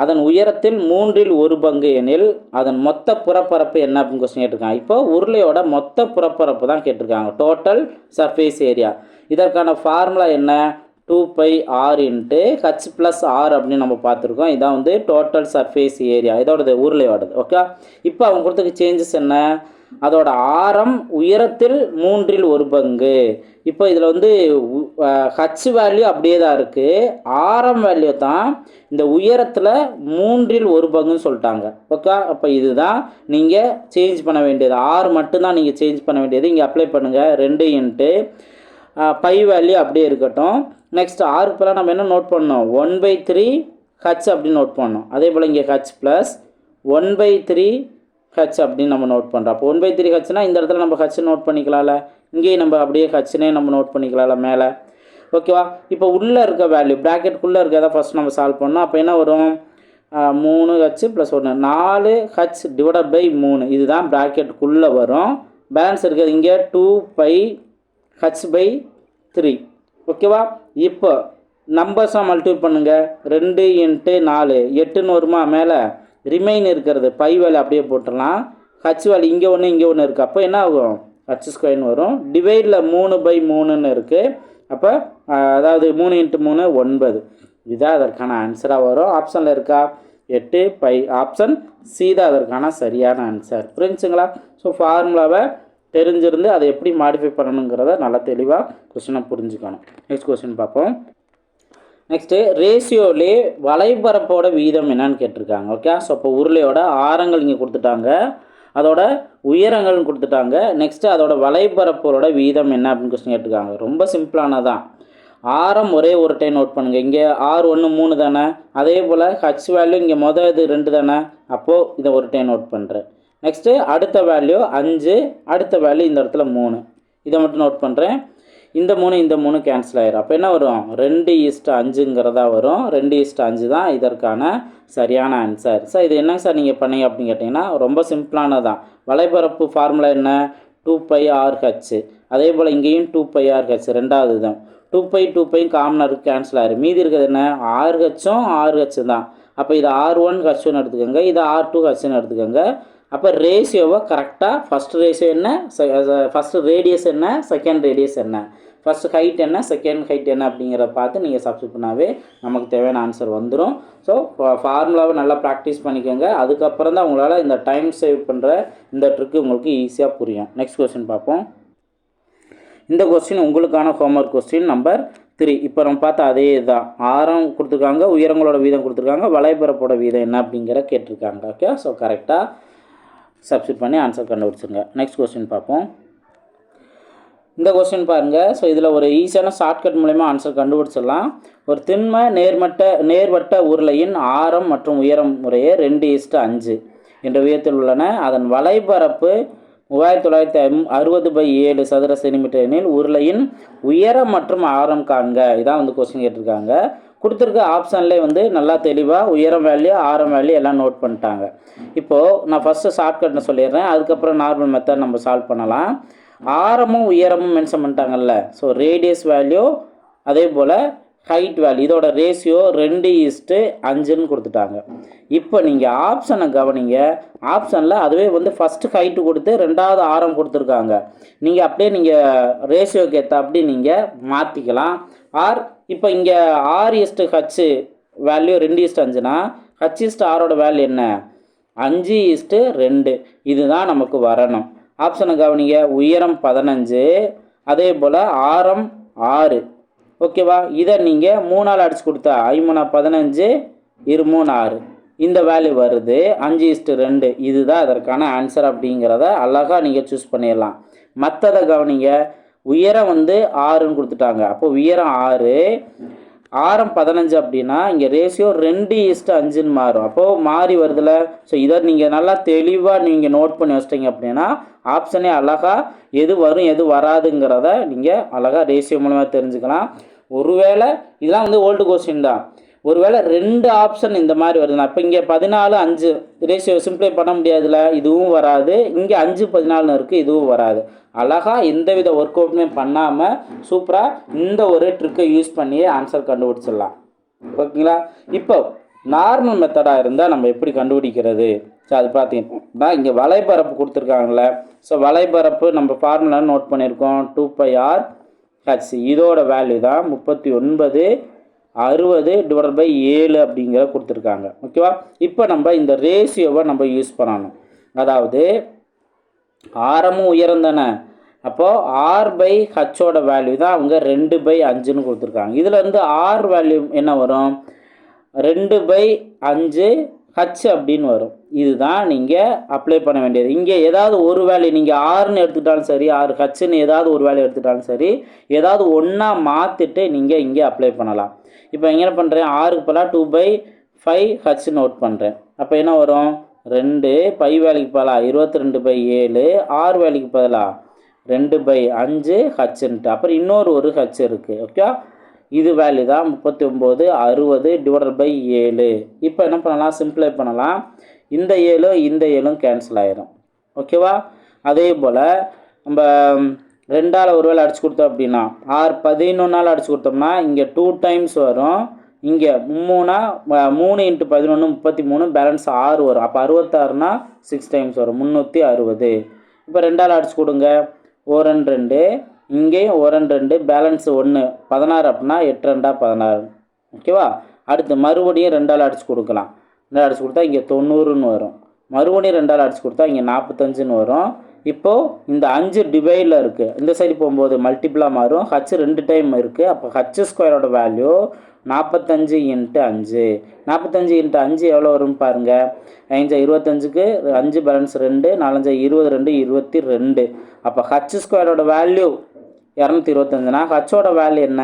[SPEAKER 1] அதன் உயரத்தில் 1/3 எனில் அதன் மொத்த புறப்பரப்பு என்ன அப்படின்னு கொஸ்டின் கேட்டிருக்காங்க. இப்போ உருளையோட மொத்த புறப்பரப்பு தான் கேட்டிருக்காங்க, டோட்டல் சர்ஃபேஸ் ஏரியா. இதற்கான ஃபார்முலா என்ன, 2πr இன்ட்டு h + r அப்படின்னு நம்ம பார்த்துருக்கோம். இதான் வந்து டோட்டல் சர்ஃபேஸ் ஏரியா, இதோடது உருளையோடது. ஓகே, இப்போ அவங்க கொடுத்துக்க சேஞ்சஸ் என்ன, அதோட ஆரம் உயரத்தில் 1/3. இப்போ இதில் வந்து ஹச் வேல்யூ அப்படியே தான் இருக்குது, ஆரம் வேல்யூ தான் இந்த உயரத்தில் 1/3 சொல்லிட்டாங்க. ஓகே, அப்போ இதுதான் நீங்கள் சேஞ்ச் பண்ண வேண்டியது, ஆர் மட்டும்தான் நீங்கள் சேஞ்ச் பண்ண வேண்டியது. இங்கே அப்ளை பண்ணுங்கள். 2 இன்ட்டு பை வேல்யூ அப்படியே இருக்கட்டும். நெக்ஸ்ட் ஆருக்கு பதிலாக நம்ம என்ன நோட் பண்ணோம், 1/3 ஹச் அப்படின்னு நோட் பண்ணோம். அதே போல் இங்கே ஹச் ப்ளஸ் 1/3 ஹச் அப்படின்னு நம்ம நோட் பண்ணுறோம். அப்போ 1/3 ஹச்னா இந்த இடத்துல நம்ம ஹச் நோட் பண்ணிக்கலாம்ல, இங்கேயும் நம்ம அப்படியே ஹச்னே நம்ம நோட் பண்ணிக்கலாம்ல மேலே. ஓகேவா? இப்போ உள்ளே இருக்க வேல்யூ ப்ராக்கெட்டுக்குள்ளே இருக்கிறத ஃபஸ்ட் நம்ம சால்வ் பண்ணோம். அப்போ என்ன வரும், 3h + 1 4h டிவைடட் பை 3 இதுதான் ப்ராக்கெட்டுக்குள்ளே வரும். பேலன்ஸ் இருக்கிறது இங்கே 2πh/3. ஓகேவா? இப்போ நம்பர்ஸாக மல்டிபிள் பண்ணுங்கள். 2 × 4 8ன்னு வருமா மேலே, ரிமைன் இருக்கிறது பை வேல்யூ அப்படியே போட்டுடலாம். ஹச் வேல்யூ இங்கே ஒன்று இங்கே ஒன்று இருக்குது. அப்போ என்ன ஆகும், h² வரும். டிவைடில் 3/3ன்னு இருக்குது. அப்போ அதாவது 3 × 3 9. இதுதான் அதற்கான ஆன்சராக வரும். ஆப்ஷனில் இருக்கா 8π. ஆப்ஷன் சி தான் அதற்கான சரியான ஆன்சர். புரிஞ்சுங்களா? ஸோ ஃபார்முலாவை தெரிஞ்சிருந்து அதை எப்படி மாடிஃபை பண்ணணுங்கிறத நல்லா தெளிவாக கொஸ்டினை புரிஞ்சுக்கணும். நெக்ஸ்ட் கொஸ்டின் பார்ப்போம். நெக்ஸ்ட்டு ரேஷியோலே வலைபரப்போட வீதம் என்னன்னு கேட்டிருக்காங்க. ஓகே, ஸோ இப்போ உருளையோட ஆரங்கள் இங்கே கொடுத்துட்டாங்க, அதோட உயரங்கள்னு கொடுத்துட்டாங்க. நெக்ஸ்ட்டு அதோட வலைபரப்போட வீதம் என்ன அப்படின்னு கொஸ்டின் கேட்டிருக்காங்க. ரொம்ப சிம்பிளானதான். ஆரம் ஒரே ஒரு டைம் நோட் பண்ணுங்கள். இங்கே R1 3 தானே, அதே போல் ஹச் வேல்யூ இங்கே இது 2 தானே, அப்போது இதை ஒரு டைம் நோட் பண்ணுறேன். நெக்ஸ்ட்டு அடுத்த வேல்யூ 5, அடுத்த வேல்யூ இந்த இடத்துல 3, இதை மட்டும் நோட் பண்ணுறேன். இந்த 3 கேன்சல் ஆயிரும். அப்போ என்ன வரும், 2:5ங்கிறதா வரும். 2:5 தான் இதற்கான சரியான ஆன்சர். சார் இது என்னங்க சார் நீங்கள் பண்ணீங்க அப்படின்னு கேட்டிங்கன்னா ரொம்ப சிம்பிளானதான். வலைபரப்பு ஃபார்முலா என்ன, 2πRh. அதே போல் இங்கேயும் 2πRh ரெண்டாவது தான். 2π காமனாக இருக்குது, கேன்சல் ஆயிரும். மீதி இருக்கிறது என்ன, RH-ம் RH தான். அப்போ இது R1 H1 எடுத்துக்கோங்க, இது R2 Hன்னு எடுத்துக்கோங்க. அப்போ ரேஷியோவை கரெக்டாக ஃபஸ்ட் ரேஷியோ என்ன, ஃபஸ்ட்டு ரேடியஸ் என்ன, செகண்ட் ரேடியஸ் என்ன, ஃபஸ்ட்டு ஹைட் என்ன, செகண்ட் ஹைட் என்ன அப்படிங்கிறத பார்த்து நீங்கள் சப்ஸ்டிட் பண்ணாவே நமக்கு தேவையான ஆன்சர் வந்துடும். ஸோ ஃபார்முலாவை நல்லா ப்ராக்டிஸ் பண்ணிக்கோங்க. அதுக்கப்புறம் தான் உங்களால் இந்த டைம் சேவ் பண்ணுற இந்த ட்ரிக்கு உங்களுக்கு ஈஸியாக புரியும். நெக்ஸ்ட் கொஸ்டின் பார்ப்போம். இந்த கொஸ்டின் உங்களுக்கான ஹோம்ஒர்க் கொஸ்டின் நம்பர் 3. இப்போ நம்ம பார்த்தா அதே தான். ஆரம் கொடுத்துருக்காங்க, உயரங்களோட வீதம் கொடுத்துருக்காங்க, வலைபரப்போட வீதம் என்ன அப்படிங்கிற கேட்டிருக்காங்க. ஓகே, ஸோ கரெக்டாக சப்ஸ்டிட் பண்ணி ஆன்சர் கண்டுபிடிச்சிருங்க. நெக்ஸ்ட் கொஸ்டின் பார்ப்போம். இந்த கொஸ்டின் பாருங்கள். ஸோ இதில் ஒரு ஈஸியான ஷார்ட்கட் மூலமா ஆன்சர் கண்டுபிடிச்சிடலாம். ஒரு திண்ம நேர்வட்ட உருளையின் ஆரம் மற்றும் உயரம் முறையே 2:5 என்ற விதத்தில் உள்ளன. அதன் வலைபரப்பு 3960/7 சதுர சென்டிமீட்டர் எனில் உருளையின் உயரம் மற்றும் ஆரம் காண்க. இதான் வந்து கொஸ்டின் கேட்டிருக்காங்க. கொடுத்துருக்க ஆப்ஷன்லேயே நல்லா தெளிவாக உயரம் வேல்யூ ஆரம் வேல்யூ எல்லாம் நோட் பண்ணிட்டாங்க. இப்போது நான் ஃபஸ்ட்டு ஷார்ட்கட்னு சொல்லிடுறேன், அதுக்கப்புறம் நார்மல் மெத்தட் நம்ம சால்வ் பண்ணலாம். ஆரமும் உயரமும் மென்ஷன் பண்ணிட்டாங்கல்ல, ஸோ ரேடியஸ் வேல்யூ அதே போல் ஹைட் வேல்யூ இதோட ரேஷியோ 2:5ன்னு கொடுத்துட்டாங்க. இப்போ நீங்கள் ஆப்ஷனை கவனிங்க. ஆப்ஷனில் அதுவே ஃபஸ்ட்டு ஹைட்டு கொடுத்து ரெண்டாவது ஆரம் கொடுத்துருக்காங்க. நீங்கள் அப்படியே நீங்கள் ரேஷியோக்கு ஏற்ற அப்படி நீங்கள் மாற்றிக்கலாம். இப்போ இங்கே R/H வேல்யூ 2:5னா H/Rோட வேல்யூ என்ன, 5:2. இதுதான் நமக்கு வரணும். ஆப்ஷனை கவனிங்க. உயரம் 15, அதே போல் ஆரம் 6. ஓகேவா? இதை நீங்கள் 3ஆல் அடிச்சு கொடுத்தா 5×3 15, 2×3 6. இந்த வேல்யூ வருது 5:2. இதுதான் அதற்கான ஆன்சர் அப்படிங்கிறத அழகாக நீங்கள் சூஸ் பண்ணிடலாம். மற்றதை கவனிங்க. உயரம் 6ன்னு கொடுத்துட்டாங்க. அப்போ உயரம் 6, ஆரம் 15 அப்படின்னா இங்கே ரேஷியோ 2:5ன்னு மாறும். அப்போது மாறி வருதுல. ஸோ இதை நீங்கள் நல்லா தெளிவாக நீங்கள் நோட் பண்ணி வச்சிட்டிங்க அப்படின்னா ஆப்ஷனே அழகாக எது வரும் எது வராதுங்கிறத நீங்கள் அழகாக ரேஷியோ மூலமாக தெரிஞ்சுக்கலாம். ஒருவேளை இதெல்லாம் ஓல்டு கொஸ்டின் தான். ஒருவேளை 2 ஆப்ஷன் இந்த மாதிரி வருதுண்ணா, இப்போ இங்கே 14:5 ரேஷியோ சிம்பிளை பண்ண முடியாதுல, இதுவும் வராது. இங்கே 5:14 இருக்குது, இதுவும் வராது. அழகாக எந்தவித ஒர்க் அவுட்டுமே பண்ணாமல் சூப்பராக இந்த ஒரு ட்ரிக்கை யூஸ் பண்ணி ஆன்சர் கண்டுபிடிச்சிடலாம். ஓகேங்களா? இப்போ நார்மல் மெத்தடாக இருந்தால் நம்ம எப்படி கண்டுபிடிக்கிறது? ஸோ அது பார்த்தீங்கன்னா இங்கே வலைபரப்பு கொடுத்துருக்காங்களே. ஸோ வலைபரப்பு நம்ம ஃபார்முலா நோட் பண்ணியிருக்கோம், 2πRh. இதோட வேல்யூ தான் 3960/7 அப்படிங்கிற கொடுத்துருக்காங்க. ஓகேவா? இப்போ நம்ம இந்த ரேஷியோவை நம்ம யூஸ் பண்ணணும். அதாவது ஆரமும் உயரம் தானே, அப்போது R/Hோட வேல்யூ தான் அவங்க 2/5ன்னு கொடுத்துருக்காங்க. இதில் R வேல்யூ என்ன வரும், 2/5 ஹச் அப்படின்னு வரும். இதுதான் நீங்கள் அப்ளை பண்ண வேண்டியது. இங்கே ஏதாவது ஒரு வேல்யூ நீங்கள் ஆறுன்னு எடுத்துக்கிட்டாலும் சரி, ஆறு ஹச்சுன்னு ஏதாவது ஒரு வேல்யூ எடுத்துக்கிட்டாலும் சரி, ஏதாவது ஒன்றா மாற்றிட்டு நீங்கள் இங்கே அப்ளை பண்ணலாம். இப்போ என்ன பண்ணுறேன், ஆறுக்கு பதிலாக 2/5 ஹச் நோட் பண்ணுறேன். அப்போ என்ன வரும், 2 பை வேலைக்கு பதிலாக 22/7, 6 வேலைக்கு பதிலாக 2/5 ஹச்சுன்ட்டு. அப்புறம் இன்னொரு ஒரு ஹச் இருக்குது. ஓகே, இது வேல்யூ தான் 39 60 / 7. இப்போ என்ன பண்ணலாம், சிம்பிளை பண்ணலாம். இந்த 7 இந்த 7 கேன்சல் ஆயிரும். ஓகேவா. அதே போல் நம்ம 2ஆல் ஒரு வேலை அடிச்சு கொடுத்தோம் அப்படின்னா 11 அடிச்சு கொடுத்தோம்னா இங்கே 2 டைம்ஸ் வரும். இங்கே 3 × 11 33, பேலன்ஸ் 6 வரும். அப்போ 66னா 6 டைம்ஸ் வரும், 360. இப்போ 2ஆல் அடிச்சு கொடுங்க, 1 2, இங்கேயும் 1 2, பேலன்ஸ் 1 16 அப்படின்னா 8 2 16. ஓகேவா. அடுத்து மறுபடியும் 2ஆல் அடிச்சு கொடுக்கலாம். 2ஆல் அடிச்சு கொடுத்தா இங்கே 90ன்னு வரும். மறுபடியும் 2ஆல் அடிச்சு கொடுத்தா இங்கே 45ன்னு வரும். இப்போது இந்த 5 டிவைடில் இருக்குது, இந்த சைடு போகும்போது மல்டிபிளாக மாறும். ஹச் 2 டைம் இருக்குது. அப்போ ஹச் ஸ்கொயரோட வேல்யூ 45 × 5. 45 × 5 எவ்வளோ வரும்னு பாருங்கள். 5 25க்கு 5 பேலன்ஸ் 2, 4 22 22. அப்போ ஹச் ஸ்கொயரோட வேல்யூ 225னா ஹச்சோட வேல்யூ என்ன,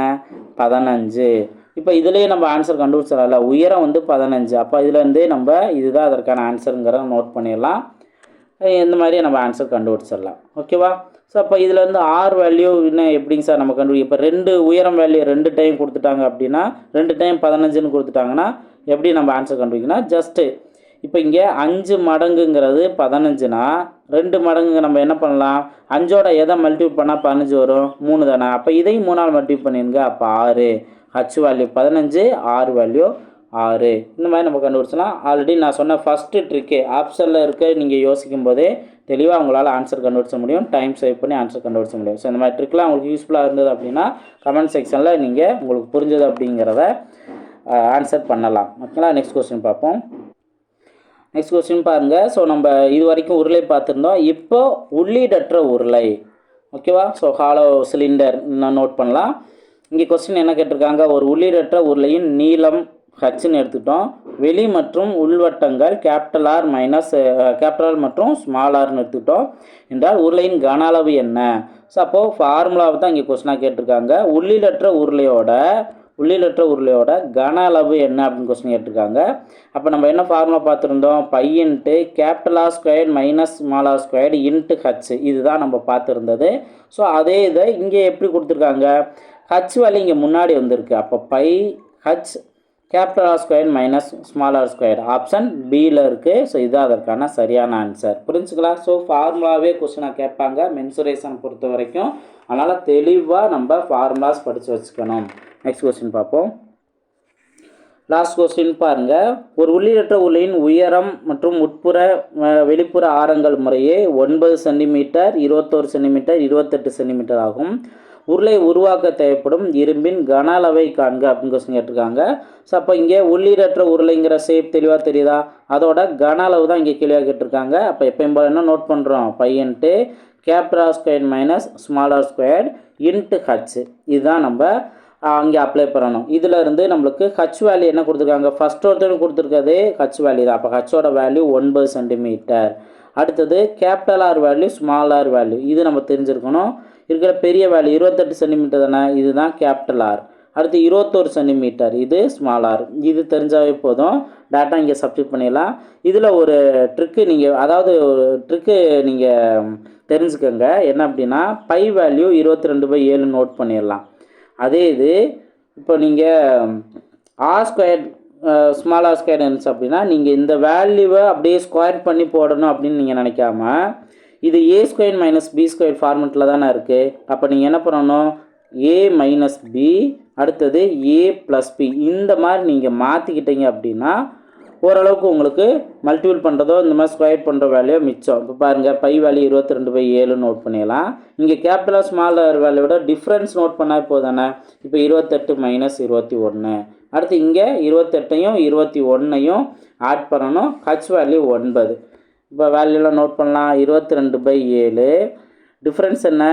[SPEAKER 1] 15. இப்போ இதுலேயே நம்ம ஆன்சர் கண்டுபிடிச்சிடல. உயரம் வந்து 15. அப்போ இதுலேருந்தே நம்ம இதுதான் அதற்கான ஆன்சருங்கிறத நோட் பண்ணிடலாம். இந்த மாதிரி நம்ம ஆன்சர் கண்டுபிடிச்சிடலாம். ஓகேவா. ஸோ அப்போ இதுலேருந்து ஆர் வேல்யூ இன்னும் எப்படிங்க சார் நம்ம கண்டுபிடி, இப்போ 2 உயரம் வேல்யூ 2 டைம் கொடுத்துட்டாங்க அப்படின்னா 2 டைம் 15ன்னு கொடுத்துட்டாங்கன்னா எப்படி நம்ம ஆன்சர் கண்டுபிடிக்கணும், ஜஸ்ட்டு இப்போ இங்கே 5 மடங்குங்கிறது 15னா 2 மடங்குங்க நம்ம என்ன பண்ணலாம், 5ஓட எதை மல்டிபிள் பண்ணால் 15 வரும், 3 தானே. அப்போ இதையும் 3ஆல் மல்டிபிள் பண்ணிடுங்க. அப்போ 6. H value 15, R value 6. இந்த மாதிரி நம்ம கண்டுபிடிச்சலாம். ஆல்ரெடி நான் சொன்ன ஃபஸ்ட்டு ட்ரிக்கு ஆப்ஷனில் இருக்க நீங்கள் யோசிக்கும் போதே தெளிவாக உங்களால் ஆன்சர் கண்டுபிடிச்ச முடியும், டைம் சேவ் பண்ணி ஆன்சர் கண்டுபிடிச்ச முடியும். ஸோ இந்த மாதிரி ட்ரிக்லாம் உங்களுக்கு யூஸ்ஃபுல்லாக இருந்தது அப்படின்னா கமெண்ட் செக்ஷனில் நீங்கள் உங்களுக்கு புரிஞ்சது அப்படிங்கிறத ஆன்சர் பண்ணலாம். ஓகேங்களா. நெக்ஸ்ட் கொஸ்டின் பார்ப்போம். நெக்ஸ்ட் கொஸ்டின் பாருங்கள். ஸோ நம்ம இது வரைக்கும் உருளை பார்த்துருந்தோம். இப்போ உள்ளீடற்ற உருளை. ஓகேவா. ஸோ ஹாலோ சிலிண்டர் நோட் பண்ணலாம். இங்கே கொஸ்டின் என்ன கேட்டிருக்காங்க, ஒரு உள்ளீடற்ற உருளையின் நீளம் ஹச்ன்னு எடுத்துக்கிட்டோம். வெளி மற்றும் உள்வட்டங்கள் கேபிட்டல் ஆர் மற்றும் ஸ்மால் ஆர்னு எடுத்துக்கிட்டோம் என்றால் உருளையின் கன அளவு என்ன. ஸோ அப்போது ஃபார்முலாவை தான் இங்கே கொஸ்டினாக கேட்டிருக்காங்க. உள்ளீடற்ற உருளையோட கன அளவு என்ன அப்படின்னு கொஸ்டின் கேட்டிருக்காங்க. அப்போ நம்ம என்ன ஃபார்முலா பார்த்துருந்தோம், pi into capital R squared minus small R squared into H. இதுதான் நம்ம பார்த்துருந்தது. ஸோ அதே இதை இங்கே எப்படி கொடுத்துருக்காங்க, ஹச் வேல்யூ இங்கே முன்னாடி வந்திருக்கு. அப்போ pi H capital R square minus small R square option பியில் இருக்குது. ஸோ இதுதான் அதற்கான சரியான ஆன்சர். புரிஞ்சுக்கலாம். ஸோ ஃபார்முலாவே கொஸ்டினாக கேட்பாங்க மென்சுரேஷன் பொறுத்த வரைக்கும். அதனால் தெளிவாக நம்ம ஃபார்முலாஸ் படித்து வச்சுக்கணும். நெக்ஸ்ட் கொஸ்டின் பார்ப்போம். லாஸ்ட் கொஸ்டின் பாருங்கள். ஒரு உள்ளீடற்ற உருளையின் உயரம் மற்றும் உட்புற வெளிப்புற ஆரங்கள் முறையே 9 சென்டிமீட்டர் 21 சென்டிமீட்டர் 28 சென்டிமீட்டர் ஆகும். உருளை உருவாக்க தேவைப்படும் இரும்பின் கன அளவை காண்க அப்படின்னு கொஸ்டின் கேட்டிருக்காங்க. ஸோ அப்போ இங்கே உள்ளீடற்ற உருளைங்கிற ஷேப் தெளிவாக தெரியுதா, அதோட கன அளவு தான் இங்கே கேள்வியாக கேட்டிருக்காங்க. அப்போ எப்பயும் போல் என்ன நோட் பண்ணுறோம், pi into capital R square minus small R square into H. இதுதான் நம்ம அங்கே அப்ளை பண்ணணும். இதில் இருந்து நம்மளுக்கு ஹச் வேல்யூ என்ன கொடுத்துருக்காங்க, ஃபஸ்ட் ஒருத்தர் கொடுத்துருக்கதே ஹச் வேல்யூ தான். அப்போ ஹச்சோட வேல்யூ 9 சென்டிமீட்டர். அடுத்தது capital R value small R value இது நம்ம தெரிஞ்சிருக்கணும். இருக்கிற பெரிய வேல்யூ 28 சென்டிமீட்டர் தானே, இதுதான் கேபிட்டல் ஆர். அடுத்து 21 சென்டிமீட்டர், இது ஸ்மால் ஆர். இது தெரிஞ்சாவே போதும், டேட்டா இங்கே சப்ஸ்டிட் பண்ணிடலாம். இதில் ஒரு ட்ரிக்கு நீங்கள், அதாவது ஒரு ட்ரிக்கு நீங்கள் தெரிஞ்சுக்கோங்க. என்ன அப்படின்னா, பை வேல்யூ 22/7 நோட் பண்ணிடலாம். அதே இது இப்போ நீங்கள் R square small R square இருந்துச்சு அப்படின்னா நீங்கள் இந்த வேல்யூவை அப்படியே ஸ்கொயர் பண்ணி போடணும் அப்படின்னு நீங்கள் நினைக்காம, இது ஏ ஸ்கொயர் மைனஸ் பி ஸ்கொயர் ஃபார்மெட்டில் தானே இருக்குது. அப்போ நீங்கள் என்ன பண்ணணும், ஏ மைனஸ் பி அடுத்தது ஏ ப்ளஸ் பி இந்த மாதிரி நீங்கள் மாற்றிக்கிட்டீங்க அப்படின்னா ஓரளவுக்கு உங்களுக்கு மல்டிபிள் பண்ணுறதோ இந்த மாதிரி ஸ்கொயர் பண்ணுற வேல்யூ மிச்சம். இப்போ பாருங்கள், பை வேல்யூ 22/7 நோட் பண்ணிடலாம். இங்கே கேபிட்டல் ஸ்மால் வேல்யூவோட டிஃப்ரென்ஸ் நோட் பண்ணால் போதானே. இப்போ 28 மைனஸ் 21. அடுத்து இங்கே 28ஐயும் 21ஐயும் ஆட் பண்ணணும். H value 9. இப்போ வேல்யூலாம் நோட் பண்ணலாம். 22/7 டிஃப்ரென்ஸ் என்ன,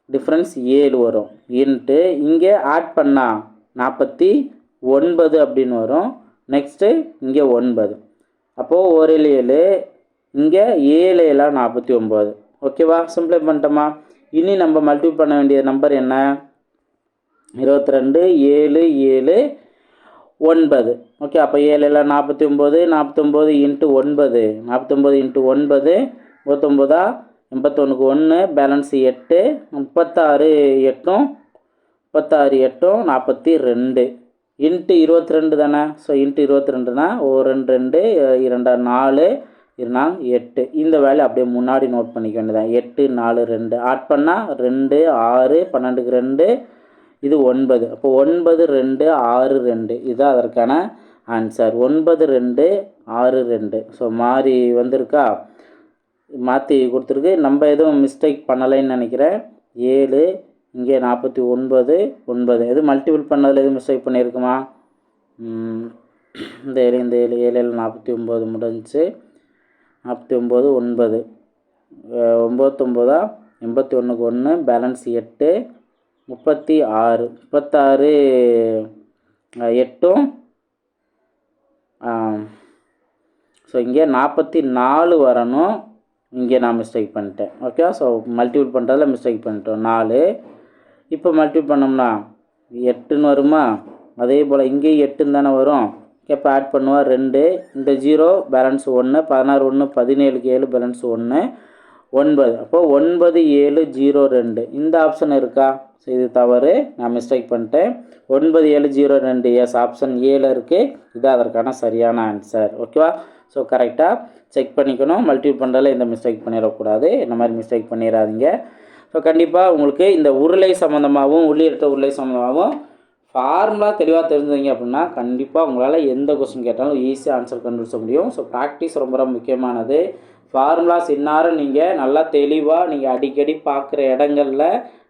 [SPEAKER 1] டிஃப்ரென்ஸ் 7 வரும். இன்ட்டு இங்கே ஆட் பண்ணால் 49 அப்படின்னு வரும். நெக்ஸ்ட்டு இங்கே 9. அப்போது 1 7 7, இங்கே 7 7 49. ஓகேவா? சிம்பிளை பண்ணிட்டோமா? இனி நம்ம மல்டிபிள் பண்ண வேண்டிய நம்பர் என்ன? 22 7 7 9. ஓகே, அப்போ 7 7 49, 49 இன்ட்டு 9, 49 இன்ட்டு 9 29, 81க்கு 1, பேலன்ஸ் 8, 36 8 36 8 42 இன்ட்டு 22 தானே. ஸோ இன்ட்டு 22னா 1 2 2 4 8. இந்த வேல்யூ அப்படியே முன்னாடி நோட் பண்ணிக்க வேண்டியதான். 8 4 2 ஆட் பண்ணால் 2 6 12க்கு 2, இது 9. அப்போ 9 2 6 2 இதுதான் அதற்கான ஆன்சர். 9 2 6 2. ஸோ மாறி வந்திருக்கா, மாற்றி கொடுத்துருக்கு. நம்ம எதுவும் மிஸ்டேக் பண்ணலைன்னு நினைக்கிறேன். 7 இங்கே 49 9. எது மல்டிபிள் பண்ணதில் எதுவும் மிஸ்டேக் பண்ணியிருக்குமா? இந்த 7 இந்த 7 7 49 முடிஞ்சு 49 9 99 81க்கு 1, பேலன்ஸ் 8 36 36 8. ஸோ இங்கே 44 வரணும். இங்கே நான் மிஸ்டேக் பண்ணிட்டேன். ஓகே, ஸோ மல்டிபிள் பண்ணுறதுல மிஸ்டேக் பண்ணிட்டோம். 4 இப்போ மல்டிபிள் பண்ணோம்னா 8ன்னு வருமா? அதே போல் இங்கேயும் 8ன்னு தானே வரும். இப்போ ஆட் பண்ணுவா 2, இந்த 0 பேலன்ஸ் 1, 16 1 17க்கு 7 பேலன்ஸ் 1 9. அப்போது 9 7 0 2 இந்த ஆப்ஷன் இருக்கா? ஸோ இது தவறு, நான் மிஸ்டேக் பண்ணிட்டேன். 9 7 0 2 எஸ், ஆப்ஷன் ஏல இருக்குது. இது அதற்கான சரியான ஆன்சர். ஓகேவா? ஸோ கரெக்டாக செக் பண்ணிக்கணும். மல்டிபிள் பண்ணுறதுல எந்த மிஸ்டேக் பண்ணிடக்கூடாது. இந்த மாதிரி மிஸ்டேக் பண்ணிடாதீங்க. ஸோ கண்டிப்பாக உங்களுக்கு இந்த உருளை சம்மந்தமாகவும் உள்ளிருக்க உருளை சம்மந்தமாகவும் ஃபார்முலா தெளிவாக தெரிஞ்சீங்க அப்படின்னா கண்டிப்பாக உங்களால் எந்த கொஸ்டின் கேட்டாலும் ஈஸியாக ஆன்சர் கண்டுபிடிச்ச முடியும். ஸோ ப்ராக்டிஸ் ரொம்ப ரொம்ப முக்கியமானது. ஃபார்முலாஸ் இன்னாரும் நீங்கள் நல்லா தெளிவாக நீங்கள் அடிக்கடி பார்க்குற இடங்களில்,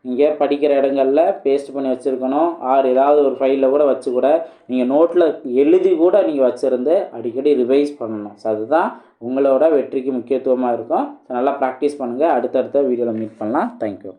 [SPEAKER 1] நீங்கள் படிக்கிற இடங்களில் பேஸ்ட் பண்ணி வச்சுருக்கணும். ஆர் ஏதாவது ஒரு ஃபைலில் கூட வச்சு கூட நீங்கள் நோட்டில் எழுதி கூட நீங்கள் வச்சுருந்து அடிக்கடி ரிவைஸ் பண்ணணும். ஸோ அதுதான் உங்களோட வெற்றிக்கு முக்கியத்துவமாக இருக்கும். ஸோ நல்லா ப்ராக்டிஸ் பண்ணுங்கள். அடுத்தடுத்த வீடியோவில் மீட் பண்ணலாம். தேங்க்யூ.